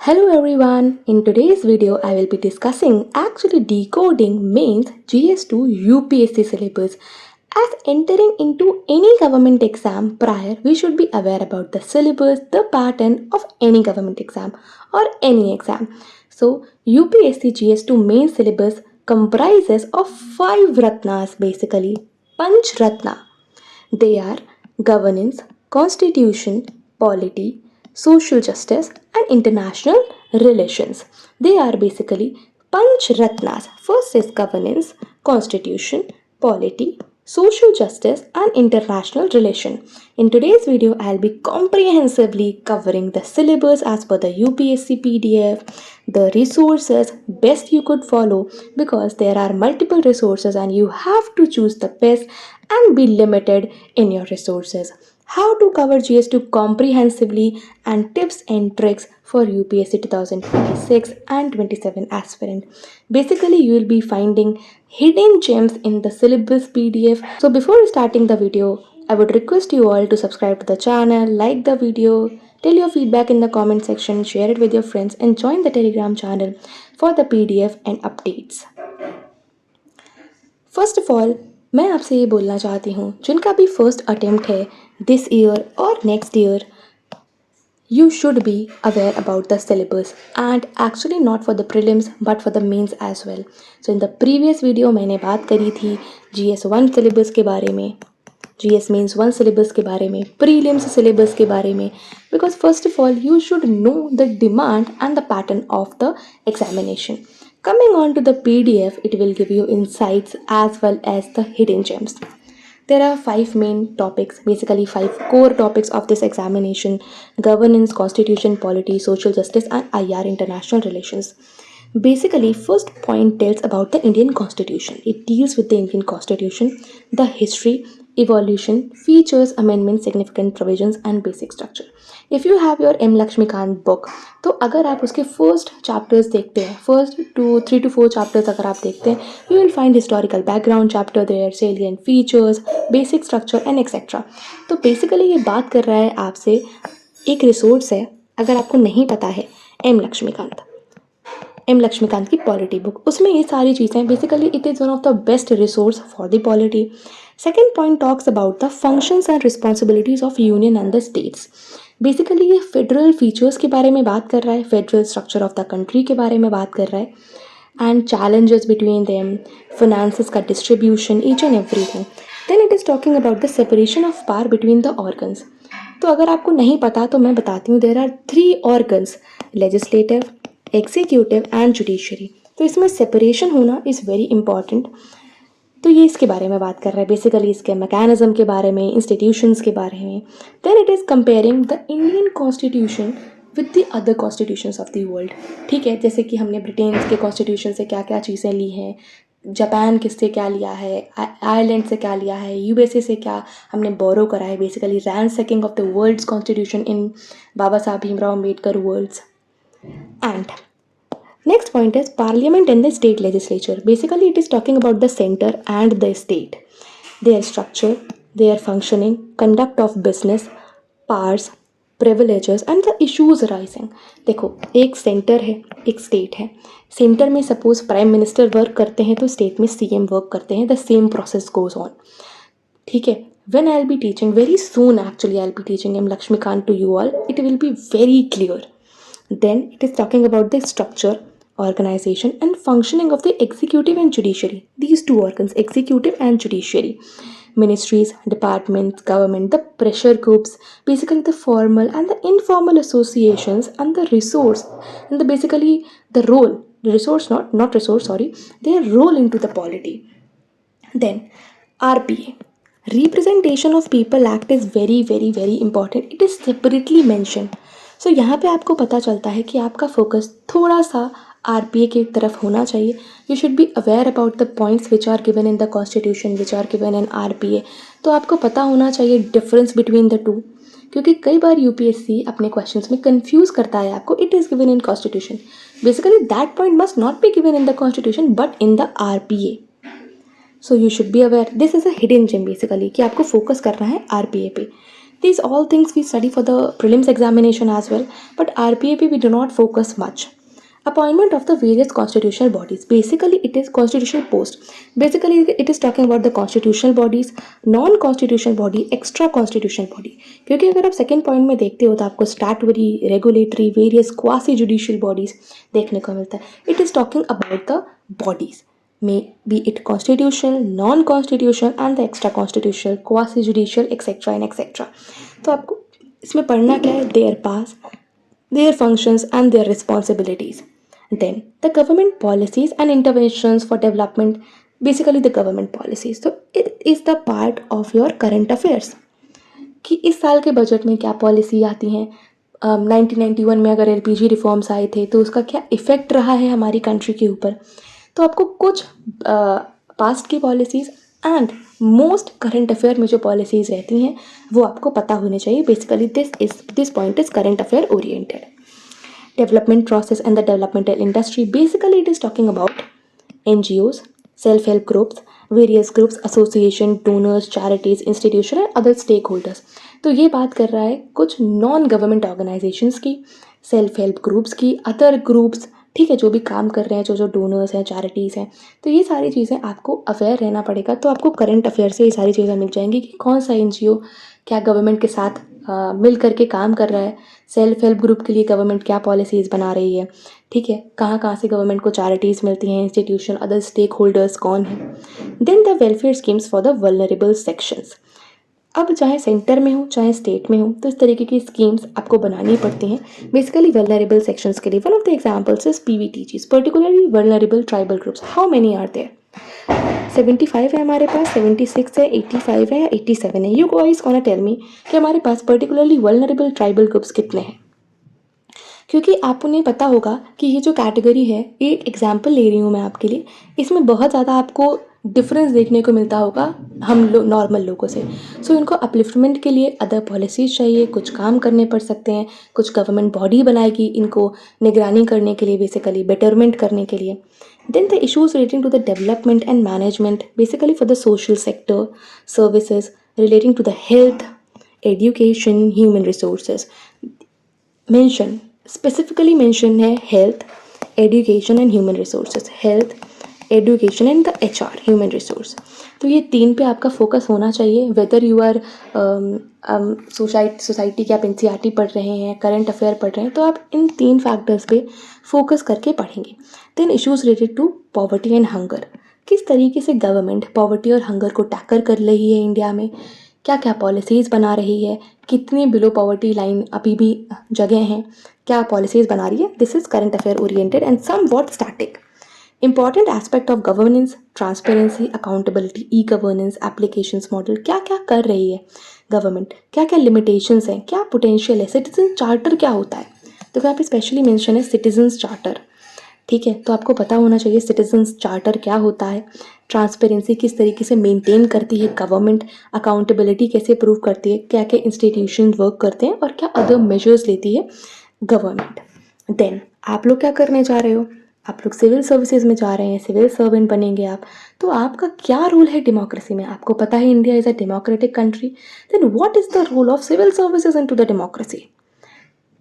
Hello everyone, in today's video I will be discussing actually decoding mains GS2 UPSC syllabus. As entering into any government exam prior, we should be aware about the syllabus, the pattern of any government exam or any exam. So UPSC GS2 main syllabus comprises of 5 ratnas basically, Panch Ratna. They are governance, constitution, polity, social justice, and international relations. They are basically Panch Ratnas. First is governance, constitution, polity, social justice, and international relation. In today's video, I'll be comprehensively covering the syllabus as per the UPSC PDF, the resources best you could follow because there are multiple resources and you have to choose the best and be limited in your resources. How to cover GS2 comprehensively and tips and tricks for UPSC 2026 and 27 aspirant. Basically, you will be finding hidden gems in the syllabus PDF. So before starting the video, I would request you all to subscribe to the channel, like the video, tell your feedback in the comment section, share it with your friends and join the Telegram channel for the PDF and updates. First of all मैं आपसे ये बोलना चाहती हूँ जिनका भी first attempt है this year और next year you should be aware about the syllabus and actually not for the prelims but for the mains as well. So in the previous video मैंने बात करी थी GS1 syllabus के बारे में, GS Mains 1 syllabus के बारे में, prelims syllabus के बारे में, because first of all you should know the demand and the pattern of the examination. Coming on to the PDF, it will give you insights as well as the hidden gems. There are 5 main topics, basically 5 core topics of this examination: governance, constitution, polity, social justice, and IR international relations. Basically, first point tells about the Indian Constitution. It deals with the Indian Constitution, the history, evolution, features, amendments, significant provisions, and basic structure. If you have your M. Lakshmikant book, तो अगर आप उसके first chapters देखते हैं, first 3 to 4 chapters अगर आप देखते हैं, you will find historical background chapter there, salient features, basic structure and etcetera. तो बेसिकली ये बात कर रहा है आपसे, एक रिसोर्स है अगर आपको नहीं पता है, एम लक्ष्मीकांत की पॉलिटी बुक, उसमें ये सारी चीज़ें basically it is one of the best resource for the polity. Second point talks about the functions and responsibilities of union and the states. Basically ये फेडरल फीचर्स के बारे में बात कर रहा है, federal structure of the country के बारे में बात कर रहा है, and challenges between them, finances का distribution, each and everything. Then it is talking about the separation of power between the organs. तो अगर आपको नहीं पता तो मैं बताती हूँ, there are 3 organs, legislative, executive and judiciary. तो इसमें सेपरेशन होना इज़ वेरी इंपॉर्टेंट. तो ये इसके बारे में बात कर रहा है, बेसिकली इसके मैकेनिज्म के बारे में, इंस्टीट्यूशंस के बारे में. Then it is comparing the Indian constitution with the other constitutions of the world. ठीक है, जैसे कि हमने ब्रिटेन के कॉन्स्टिट्यूशन से क्या क्या चीज़ें ली हैं, जापान किससे क्या लिया है, आयरलैंड से क्या लिया है, यूएसए से क्या हमने बोरो करा है, basically ransacking of the world's constitution in Baba Saheb Bhimrao Ambedkar words. And next point is parliament and the state legislature. Basically it is talking about the center and the state, their structure, their functioning, conduct of business, powers, privileges and the issues arising. देखो, एक centre है, एक state है. Centre में suppose prime minister work करते हैं तो state में सीएम वर्क करते हैं. The same process goes on. ठीक है. When I'll be teaching very soon, actually I'll be teaching M. Lakshmikant to you all, it will be very clear. Then it is talking about the structure, organization and functioning of the executive and judiciary. These 2 organs, executive and judiciary, ministries, departments, government, the pressure groups, basically the formal and the informal associations, and the resource and the basically the role, the resource, not resource, sorry, their role into the polity. Then RPA, representation of people act, is very very very important. It is separately mentioned. सो यहाँ पे आपको पता चलता है कि आपका focus थोड़ा सा आरपीए की तरफ होना चाहिए. You should be aware about the points which are given in the constitution, which are given in RPA. तो आपको पता होना चाहिए डिफरेंस बिटवीन द 2, क्योंकि कई बार यूपीएससी अपने क्वेश्चंस में कंफ्यूज करता है आपको. It is given in constitution, basically that point must not be given in the constitution but in the RPA. So you should be aware, this is a hidden gem basically, कि आपको focus करना है RPA पे. These all things we study for the prelims examination as well, but RPAP we do not focus much. Appointment of the various constitutional bodies. Basically, it is constitutional post. Basically, it is talking about the constitutional bodies, non constitutional body, extra constitutional body. क्योंकि अगर आप second point में देखते हो तो आपको statutory, regulatory, various quasi judicial bodies देखने को मिलता है. It is talking about the bodies, may be it constitutional, non constitutional and the extra constitutional, quasi judicial etcetera and etcetera. तो आपको इसमें पढ़ना क्या है? Their powers, their functions and their responsibilities. Then the government policies and interventions for development, basically the government policies. So it is the part of your current affairs कि इस साल के बजट में क्या पॉलिसी आती हैं. 1991 में अगर LPG रिफॉर्म्स आए थे तो उसका क्या इफ़ेक्ट रहा है हमारी कंट्री के ऊपर. तो आपको कुछ पास्ट की policies and most current affair में जो पॉलिसीज़ रहती हैं वो आपको पता होने चाहिए. Basically this point is current affair oriented. Development process and the developmental industry. Basically it is talking about NGOs, self help groups, various groups, association, donors, charities, institution and other stake holders. तो ये बात कर रहा है कुछ non government organisations की, self help groups की, other groups, ठीक है, जो भी काम कर रहे हैं, जो डोनर्स हैं, चैरिटीज़ हैं. तो ये सारी चीज़ें आपको अवेयर रहना पड़ेगा. तो आपको करंट अफेयर से ये सारी चीज़ें मिल जाएंगी कि कौन सा NGO क्या गवर्नमेंट के साथ मिल करके काम कर रहा है, सेल्फ हेल्प ग्रुप के लिए गवर्नमेंट क्या पॉलिसीज़ बना रही है, ठीक है, कहाँ कहाँ से गवर्नमेंट को चैरिटीज़ मिलती हैं, इंस्टीट्यूशन, अदर स्टेक होल्डर्स कौन हैं. Then the welfare schemes for the vulnerable sections. अब चाहे सेंटर में हो चाहे स्टेट में हो तो इस तरीके की स्कीम्स आपको बनानी पड़ती हैं बेसिकली वल्नरेबल सेक्शंस के लिए. One of the examples is PVTGs, particularly vulnerable tribal groups. How many are there? 75 है हमारे पास, 76 है, 85 है या 87 है. You guys gonna tell me कि हमारे पास पर्टिकुलरली वल्नरेबल ट्राइबल ग्रुप्स कितने हैं. क्योंकि आप उन्हें पता होगा कि ये जो कैटेगरी है, एक एग्जाम्पल ले रही हूँ मैं आपके लिए, इसमें बहुत ज़्यादा आपको डिफरेंस देखने को मिलता होगा हम लोग नॉर्मल लोगों से. सो इनको अपलिफ्टमेंट के लिए अदर पॉलिसीज़ चाहिए, कुछ काम करने पड़ सकते हैं, कुछ गवर्नमेंट बॉडी बनाएगी इनको निगरानी करने के लिए, बेसिकली बेटरमेंट करने के लिए. Then the issues relating to the development and management, basically for the social sector, services relating to the health, education, human resources. Mention, specifically mention है health, education and human resources. Health, education and the HR, human resource. तो ये तीन पे आपका focus होना चाहिए. Whether you our society के आप NCERT पढ़ रहे हैं, करंट अफेयर पढ़ रहे हैं, तो आप इन तीन फैक्टर्स पे फोकस करके पढ़ेंगे. Then issues related to poverty and hunger. किस तरीके से गवर्नमेंट पॉवर्टी और हंगर को टैकल कर रही है इंडिया में, क्या क्या पॉलिसीज़ बना रही है, कितनी बिलो पॉवर्टी लाइन अभी भी जगह हैं, क्या पॉलिसीज़ बना रही है. This is current affair oriented and somewhat static. Important aspect of governance, transparency, accountability, e-governance, applications model, क्या क्या कर रही है गवर्नमेंट, क्या क्या लिमिटेशंस हैं, क्या पोटेंशियल है. सिटीजन चार्टर क्या होता है, तो यहाँ पे स्पेशली मेंशन है सिटीजन्स चार्टर. ठीक है, तो आपको पता होना चाहिए सिटीजन्स चार्टर क्या होता है, ट्रांसपेरेंसी किस तरीके से मेंटेन करती है गवर्नमेंट, अकाउंटेबिलिटी कैसे प्रूव करती है, क्या क्या इंस्टीट्यूशन वर्क करते हैं और क्या अदर मेजर्स लेती है गवर्नमेंट. देन आप लोग क्या करने जा रहे हो, आप लोग सिविल सर्विसेज में जा रहे हैं, सिविल सर्वेंट बनेंगे आप, तो आपका क्या रोल है डेमोक्रेसी में. आपको पता है India is a democratic country. Then what is the role of civil services into the democracy.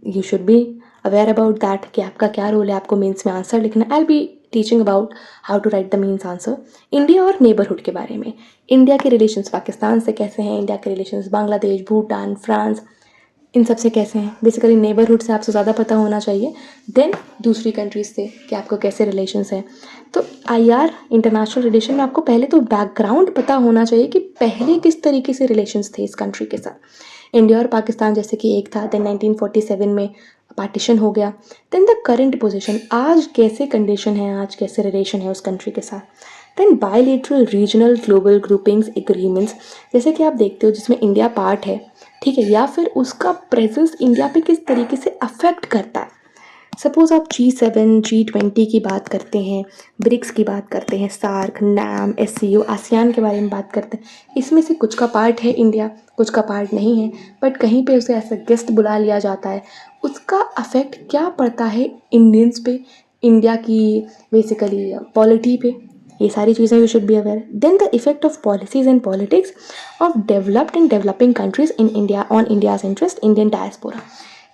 You should be aware about that कि आपका क्या रोल है. आपको मेंस में आंसर लिखना. I will be teaching about how to write the mains answer. India और neighbourhood के बारे में, इंडिया के रिलेशंस पाकिस्तान से कैसे हैं, इंडिया के रिलेशंस बांग्लादेश, भूटान, फ्रांस, इन सब से कैसे हैं. बेसिकली नेबरहुड से आपसे ज़्यादा पता होना चाहिए देन दूसरी कंट्रीज से कि आपको कैसे रिलेशंस हैं. तो IR इंटरनेशनल रिलेशन में आपको पहले तो बैकग्राउंड पता होना चाहिए कि पहले किस तरीके से रिलेशंस थे इस कंट्री के साथ. इंडिया और पाकिस्तान जैसे कि एक था, देन 1947 में पार्टीशन हो गया. देन द करंट पोजीशन, आज कैसे कंडीशन है, आज कैसे रिलेशन है उस कंट्री के साथ. Then bilateral, regional, global groupings, agreements, जैसे कि आप देखते हो जिसमें इंडिया पार्ट है, ठीक है, या फिर उसका प्रेजेंस इंडिया पे किस तरीके से अफेक्ट करता है. सपोज़ आप G7, G20 की बात करते हैं, ब्रिक्स की बात करते हैं, सार्क, NAM, SCO, आसियान के बारे में बात करते हैं. इसमें से कुछ का पार्ट है इंडिया, कुछ का पार्ट नहीं है, बट कहीं पे उसे ऐसा गेस्ट बुला लिया जाता है. उसका अफेक्ट क्या पड़ता है इंडियंस पे, इंडिया की बेसिकली पॉलिटी पे, ये सारी चीज़ें you should be aware. Then the effect of policies and politics of developed and developing countries in India on India's interest. Indian diaspora.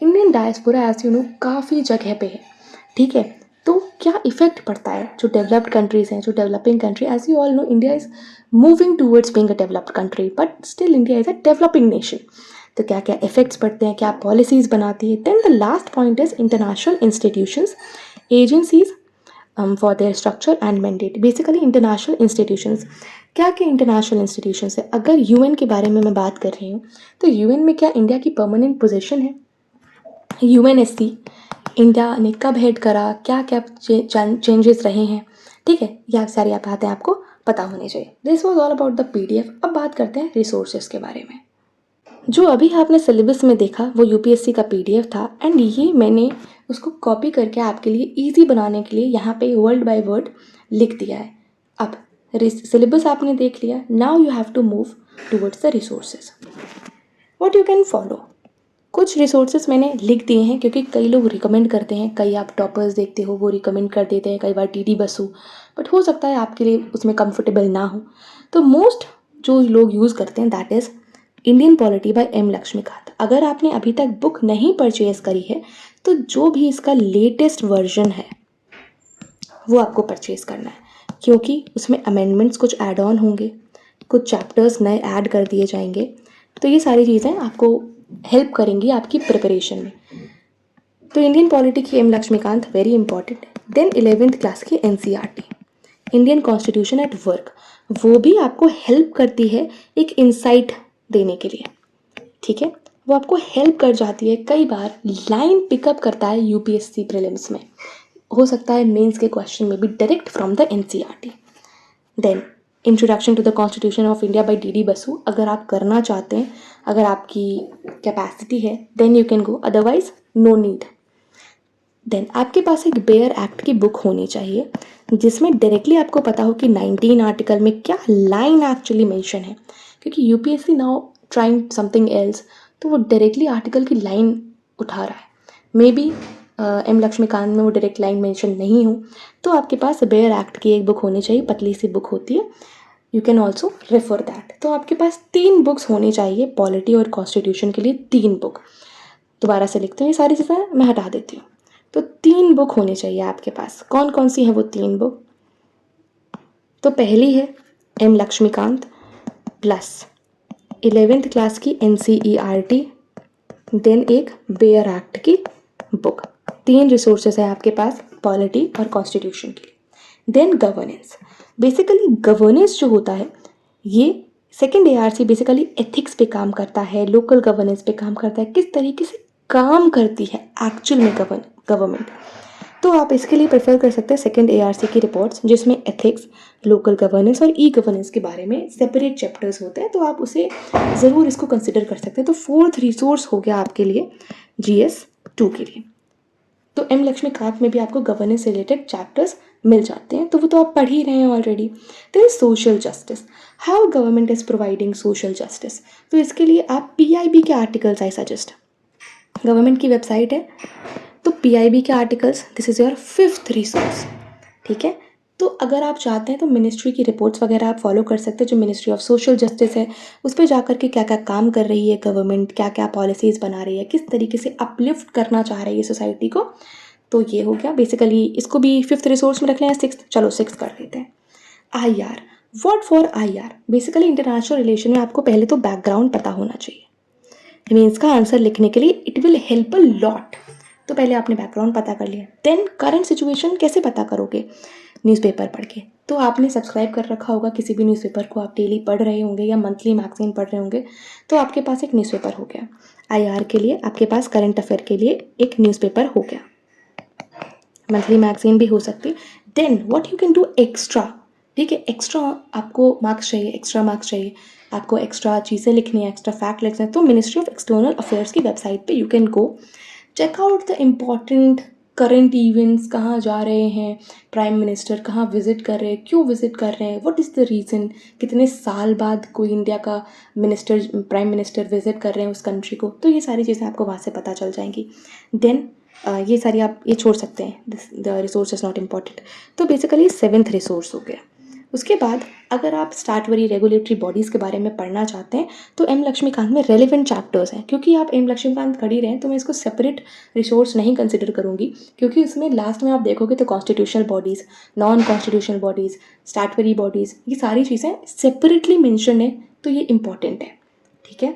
Indian diaspora as you know काफ़ी जगह पे है, ठीक है. तो क्या इफेक्ट पड़ता है जो डेवलप्ड कंट्रीज़ हैं, जो developing country. As you all know India is moving towards being a developed country, but still India is a developing nation. तो क्या क्या इफेक्ट्स पड़ते हैं, क्या पॉलिसीज़ बनाती है. Then the last point is international institutions, agencies for their structure and mandate. Basically international institutions, क्या क्या इंटरनेशनल इंस्टीट्यूशंस है. अगर यूएन के बारे में मैं बात कर रही हूँ तो यूएन में क्या इंडिया की परमानेंट पोजीशन है. यूएनएससी इंडिया ने कब हेड करा, क्या क्या चेंजेस रहे हैं, ठीक है. यह सारी बातें आपको पता होनी चाहिए. This was all about the PDF. अब बात करते हैं रिसोर्सेज के बारे में. जो अभी आपने सिलेबस में देखा वो यूपीएससी का पीडीएफ था एंड ये मैंने उसको कॉपी करके आपके लिए इजी बनाने के लिए यहाँ पे वर्ड बाय वर्ड लिख दिया है. अब सिलेबस आपने देख लिया. Now you have to move towards the resources. What you can follow. कुछ रिसोर्सेज मैंने लिख दिए हैं क्योंकि कई लोग रिकमेंड करते हैं, कई आप टॉपर्स देखते हो वो रिकमेंड कर देते हैं, कई बार टीडी बसु, बट हो सकता है आपके लिए उसमें कंफर्टेबल ना हो. तो मोस्ट जो लोग यूज़ करते हैं that is Indian polity by M Laxmikanth. अगर आपने अभी तक बुक नहीं परचेज करी है तो जो भी इसका लेटेस्ट वर्जन है वो आपको परचेज करना है, क्योंकि उसमें अमेंडमेंट्स कुछ ऐड ऑन होंगे, कुछ चैप्टर्स नए ऐड कर दिए जाएंगे. तो ये सारी चीज़ें आपको हेल्प करेंगी आपकी प्रिपरेशन में. तो इंडियन पॉलिटी की M Laxmikanth very important. Then 11th class की NCERT, Indian constitution at work, वो भी आपको हेल्प करती है एक इंसाइट देने के लिए, ठीक है. वो आपको हेल्प कर जाती है. कई बार लाइन पिकअप करता है यूपीएससी प्रीलिम्स में, हो सकता है मेंस के क्वेश्चन में भी direct from the NCERT. Then introduction to the constitution of India by D Basu. अगर आप करना चाहते हैं, अगर आपकी कैपेसिटी है then you can go, otherwise no need. Then आपके पास एक बेयर एक्ट की बुक होनी चाहिए जिसमें डायरेक्टली आपको पता हो कि 19 आर्टिकल में क्या लाइन एक्चुअली मेंशन है, क्योंकि UPSC now trying something else, तो वो डायरेक्टली आर्टिकल की लाइन उठा रहा है. मे बी एम लक्ष्मीकांत में वो डायरेक्ट लाइन मेंशन नहीं हो, तो आपके पास बेयर एक्ट की एक बुक होनी चाहिए, पतली सी बुक होती है. You can also refer that. तो आपके पास 3 बुक्स होनी चाहिए पॉलिटी और कॉन्स्टिट्यूशन के लिए. 3 बुक, दोबारा से लिखते हैं, ये सारी चीज़ें मैं हटा देती हूँ. तो 3 बुक होनी चाहिए आपके पास. कौन कौन सी है वो 3 बुक. तो पहली है M Laxmikanth plus 11th class की एनसीईआरटी, देन एक बेयर एक्ट की बुक. 3 रिसोर्सेज है आपके पास पॉलिटी और कॉन्स्टिट्यूशन के लिए. Then governance. बेसिकली गवर्नेंस जो होता है ये सेकेंड एआरसी बेसिकली एथिक्स पे काम करता है, लोकल गवर्नेंस पे काम करता है, किस तरीके से काम करती है एक्चुअल में गवर्नमेंट. तो आप इसके लिए प्रेफर कर सकते हैं सेकेंड एआरसी की रिपोर्ट्स जिसमें एथिक्स, लोकल गवर्नेंस और ई गवर्नेंस के बारे में सेपरेट चैप्टर्स होते हैं. तो आप उसे ज़रूर इसको कंसिडर कर सकते हैं. तो 4th रिसोर्स हो गया आपके लिए GS2 के लिए. तो एम लक्ष्मीकांत में भी आपको गवर्नेंस से रिलेटेड चैप्टर्स मिल जाते हैं, तो वो तो आप पढ़ ही रहे हैं already. Then social justice, how government is providing social justice. तो इसके लिए आप PIB के आर्टिकल्स आई सजेस्ट. गवर्नमेंट की वेबसाइट है, तो PIB के articles, this is your 5th resource, ठीक है. तो अगर आप चाहते हैं तो मिनिस्ट्री की रिपोर्ट्स वगैरह आप फॉलो कर सकते हैं. जो मिनिस्ट्री ऑफ सोशल जस्टिस है उस पर जा कर के क्या क्या काम कर रही है गवर्नमेंट, क्या क्या पॉलिसीज़ बना रही है, किस तरीके से अपलिफ्ट करना चाह रही है सोसाइटी को. तो ये हो गया बेसिकली. इसको भी 5th रिसोर्स में रख लें या 6th, चलो 6th कर लेते हैं. IR, what for IR. Basically international relation में आपको पहले तो बैकग्राउंड पता होना चाहिए. मीन्स का आंसर लिखने के लिए it will help a lot. तो पहले आपने बैकग्राउंड पता कर लिया. देन करंट सिचुएशन कैसे पता करोगे, न्यूज़पेपर पढ़ के. तो आपने सब्सक्राइब कर रखा होगा किसी भी न्यूज़पेपर को, आप डेली पढ़ रहे होंगे या मंथली मैगजीन पढ़ रहे होंगे, तो आपके पास एक न्यूज़पेपर हो गया. IR के लिए आपके पास करंट अफेयर के लिए एक न्यूज़पेपर हो गया, मंथली मैगजीन भी हो सकती. Then what you can do extra, ठीक है. एक्स्ट्रा आपको मार्क्स चाहिए, एक्स्ट्रा मार्क्स चाहिए, आपको एक्स्ट्रा चीज़ें लिखनी है, एक्स्ट्रा फैक्ट लिखना है, तो मिनिस्ट्री ऑफ एक्सटर्नल अफेयर्स की वेबसाइट पे you can go, check out the important current events. कहाँ जा रहे हैं प्राइम मिनिस्टर, कहाँ विजिट कर रहे हैं, क्यों विजिट कर रहे हैं, व्हाट इज़ द रीज़न, कितने साल बाद कोई इंडिया का मिनिस्टर, प्राइम मिनिस्टर विजिट कर रहे हैं उस कंट्री को. तो ये सारी चीज़ें आपको वहाँ से पता चल जाएंगी. देन ये सारी आप ये छोड़ सकते हैं, the resource is not important. तो बेसिकली 7th रिसोर्स हो गया. उसके बाद अगर आप स्टैट्यूटरी रेगुलेटरी बॉडीज़ के बारे में पढ़ना चाहते हैं तो एम लक्ष्मीकांत में रेलिवेंट चैप्टर्स हैं। क्योंकि आप एम लक्ष्मीकांत पढ़ ही रहे हैं तो मैं इसको सेपरेट रिसोर्स नहीं कंसिडर करूँगी, क्योंकि उसमें लास्ट में आप देखोगे तो constitutional bodies, non constitutional bodies, statutory bodies, ये सारी चीज़ें सेपरेटली मेंशन है, तो ये इंपॉर्टेंट है। ठीक है,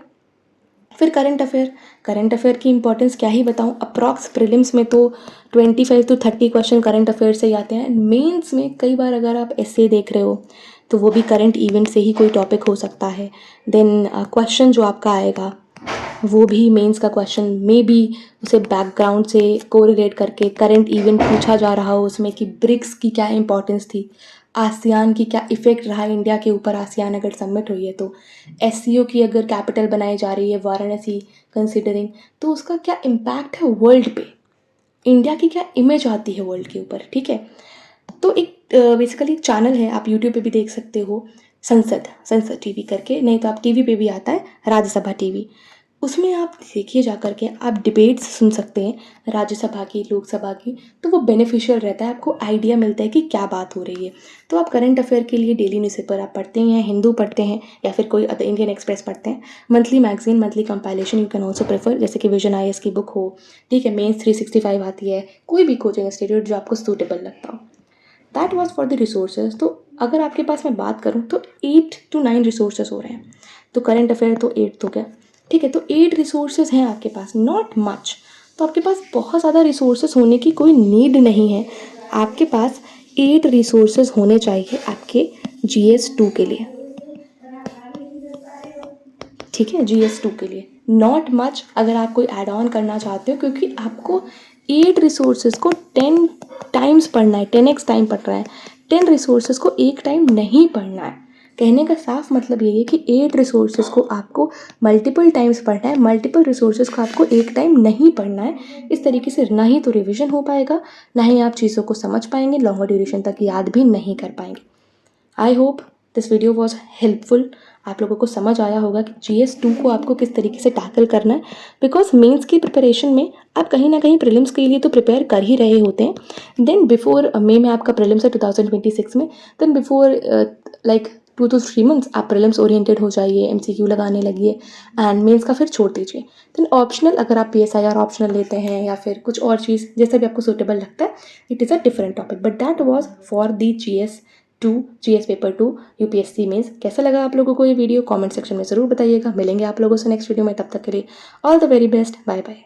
फिर करंट अफेयर की इंपॉर्टेंस क्या ही बताऊँ। अप्रॉक्स प्रीलिम्स में तो 25 to 30 क्वेश्चन करंट अफेयर से ही आते हैं। मेंस में कई बार अगर आप ऐसे देख रहे हो तो वो भी करंट इवेंट से ही कोई टॉपिक हो सकता है। देन क्वेश्चन जो आपका आएगा वो भी मेंस का क्वेश्चन में भी उसे बैकग्राउंड से कोरिलेट करके करंट इवेंट पूछा जा रहा हो उसमें कि ब्रिक्स की क्या इंपॉर्टेंस थी, आसियान की क्या इफ़ेक्ट रहा इंडिया के ऊपर, आसियान अगर सबमिट हुई है तो एससीओ की अगर कैपिटल बनाई जा रही है वाराणसी कंसिडरिंग, तो उसका क्या इम्पैक्ट है वर्ल्ड पे, इंडिया की क्या इमेज आती है वर्ल्ड के ऊपर। ठीक है, तो एक बेसिकली चैनल है, आप यूट्यूब पे भी देख सकते हो, संसद टीवी करके, नहीं तो आप टीवी पे भी आता है राज्यसभा टीवी, उसमें आप देखिए जा कर के आप डिबेट्स सुन सकते हैं राज्यसभा की, लोकसभा की, तो वो बेनिफिशियल रहता है, आपको आइडिया मिलता है कि क्या बात हो रही है। तो आप करंट अफेयर के लिए डेली न्यूज़पेपर आप पढ़ते हैं, हिंदू पढ़ते हैं या फिर कोई अदर इंडियन एक्सप्रेस पढ़ते हैं, monthly magazine, monthly compilation you can also prefer, जैसे कि विजन आईएएस की बुक हो, ठीक है, मेंस 365 आती है, कोई भी कोचिंग इंस्टीट्यूट जो आपको सूटेबल लगता हो। That was for the resources. तो अगर आपके पास मैं बात करूँ तो 8 to 9 रिसोर्सेज हो रहे हैं, तो करंट अफेयर तो 8 तो क्या, ठीक है, तो 8 रिसोर्सेज हैं आपके पास, नॉट मच। तो आपके पास बहुत ज़्यादा रिसोर्सेज होने की कोई नीड नहीं है, आपके पास 8 रिसोर्सेज होने चाहिए आपके GS2 के लिए। ठीक है, GS2 के लिए नॉट मच अगर आप कोई ऐड ऑन करना चाहते हो, क्योंकि आपको 8 रिसोर्सेज को 10 टाइम्स पढ़ना है, 10x टाइम पढ़ रहा है, 10 रिसोर्सेज को एक टाइम नहीं पढ़ना है। कहने का साफ मतलब यही है कि 8 रिसोर्सेज को आपको मल्टीपल टाइम्स पढ़ना है, मल्टीपल रिसोर्सेज को आपको एक टाइम नहीं पढ़ना है। इस तरीके से ना ही तो रिविजन हो पाएगा, ना ही आप चीज़ों को समझ पाएंगे, लॉन्गर ड्यूरेशन तक याद भी नहीं कर पाएंगे। I hope this video was helpful, आप लोगों को समझ आया होगा कि GS2 को आपको किस तरीके से टैकल करना है, बिकॉज मेंस की प्रिपरेशन में आप कहीं ना कहीं प्रीलिम्स के लिए तो प्रिपेयर कर ही रहे होते हैं। देन बिफोर मई में आपका प्रीलिम्स है 2026 में, then before like 2 to 3 months आप प्रीलिम्स ओरिएंटेड हो जाइए, MCQ लगाने लगिए एंड मेंस का फिर छोड़ दीजिए। देन ऑप्शनल अगर आप PSIR ऑप्शनल लेते हैं या फिर कुछ और चीज़ जैसा भी आपको सूटेबल लगता है, it is a different topic, but that was for the GS paper 2 UPSC mains. कैसा लगा आप लोगों को ये वीडियो, कमेंट सेक्शन में ज़रूर बताइएगा। मिलेंगे आप लोगों से नेक्स्ट वीडियो में, तब तक के लिए all the very best, bye bye.